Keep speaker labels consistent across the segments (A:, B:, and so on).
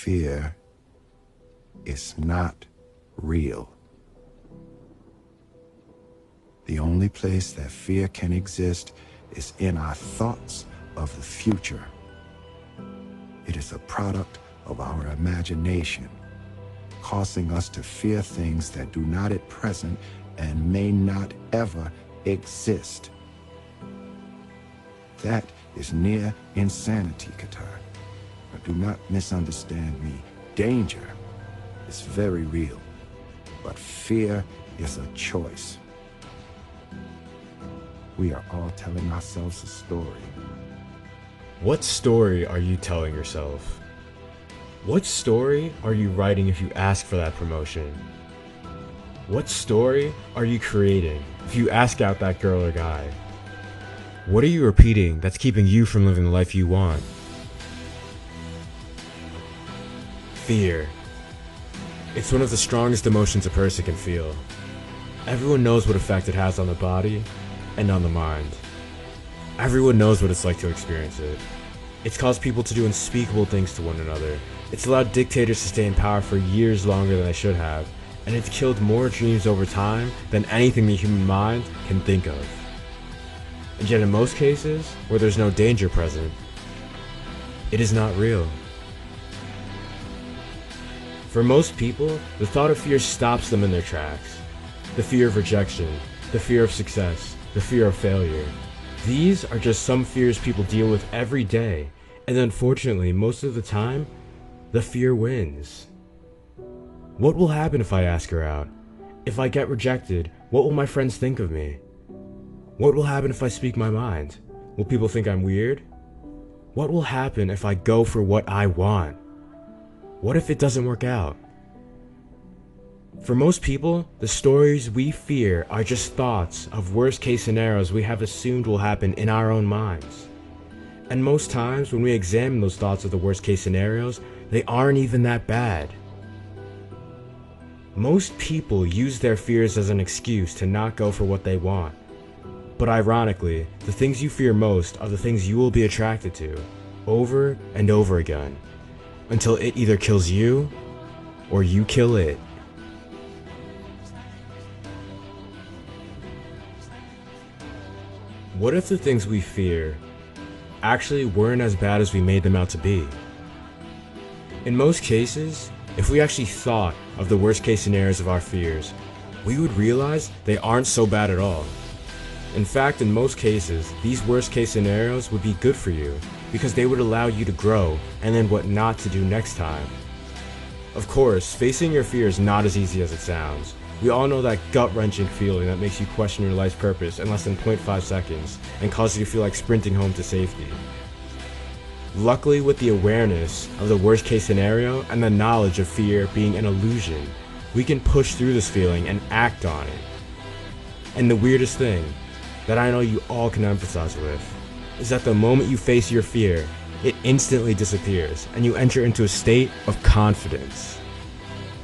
A: fear is not real. The only place that fear can exist is in our thoughts of the future. It is a product of our imagination, causing us to fear things that do not at present and may not ever exist. That is near insanity, Qatar. But do not misunderstand me. Danger is very real, but fear is a choice. We are all telling ourselves a story.
B: What story are you telling yourself? What story are you writing if you ask for that promotion? What story are you creating if you ask out that girl or guy? What are you repeating that's keeping you from living the life you want? Fear. It's one of the strongest emotions a person can feel. Everyone knows what effect it has on the body and on the mind. Everyone knows what it's like to experience it. It's caused people to do unspeakable things to one another. It's allowed dictators to stay in power for years longer than they should have, and it's killed more dreams over time than anything the human mind can think of. And yet in most cases, where there's no danger present, it is not real. For most people, the thought of fear stops them in their tracks. The fear of rejection, the fear of success, the fear of failure. These are just some fears people deal with every day, and unfortunately, most of the time, the fear wins. What will happen if I ask her out? If I get rejected, what will my friends think of me? What will happen if I speak my mind? Will people think I'm weird? What will happen if I go for what I want? What if it doesn't work out? For most people, the stories we fear are just thoughts of worst-case scenarios we have assumed will happen in our own minds. And most times, when we examine those thoughts of the worst-case scenarios, they aren't even that bad. Most people use their fears as an excuse to not go for what they want. But ironically, the things you fear most are the things you will be attracted to, over and over again, until it either kills you, or you kill it. What if the things we fear actually weren't as bad as we made them out to be? In most cases, if we actually thought of the worst case scenarios of our fears, we would realize they aren't so bad at all. In fact, in most cases, these worst case scenarios would be good for you because they would allow you to grow and then what not to do next time. Of course, facing your fear is not as easy as it sounds. We all know that gut-wrenching feeling that makes you question your life's purpose in less than 0.5 seconds and causes you to feel like sprinting home to safety. Luckily, with the awareness of the worst-case scenario and the knowledge of fear being an illusion, we can push through this feeling and act on it. And the weirdest thing that I know you all can empathize with is that the moment you face your fear, it instantly disappears and you enter into a state of confidence.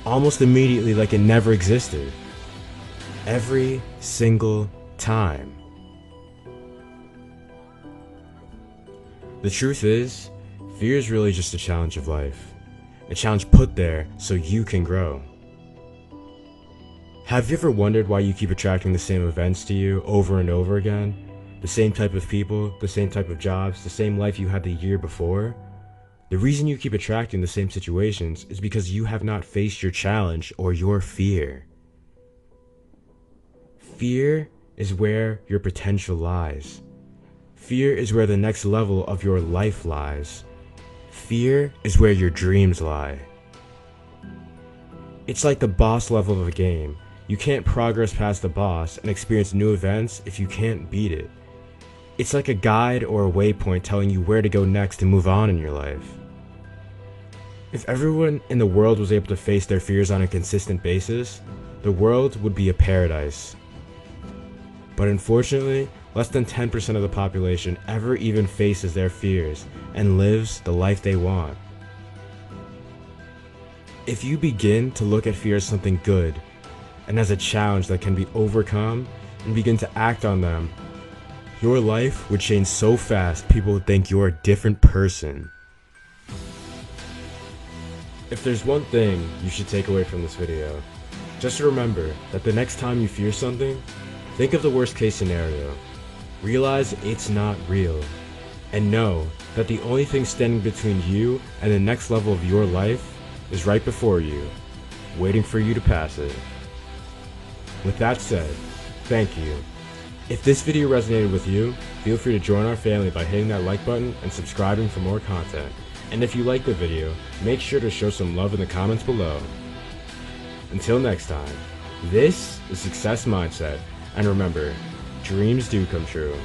B: Almost immediately, like it never existed. Every single time. The truth is, fear is really just a challenge of life. A challenge put there so you can grow. Have you ever wondered why you keep attracting the same events to you over and over again? The same type of people, the same type of jobs, the same life you had the year before? The reason you keep attracting the same situations is because you have not faced your challenge or your fear. Fear is where your potential lies. Fear is where the next level of your life lies. Fear is where your dreams lie. It's like the boss level of a game. You can't progress past the boss and experience new events if you can't beat it. It's like a guide or a waypoint telling you where to go next to move on in your life. If everyone in the world was able to face their fears on a consistent basis, the world would be a paradise. But unfortunately, less than 10% of the population ever even faces their fears and lives the life they want. If you begin to look at fear as something good and as a challenge that can be overcome and begin to act on them, your life would change so fast people would think you're a different person. If there's one thing you should take away from this video, just remember that the next time you fear something, think of the worst case scenario. Realize it's not real. And know that the only thing standing between you and the next level of your life is right before you, waiting for you to pass it. With that said, thank you. If this video resonated with you, feel free to join our family by hitting that like button and subscribing for more content. And if you liked the video, make sure to show some love in the comments below. Until next time, this is Success Mindset, and remember, dreams do come true.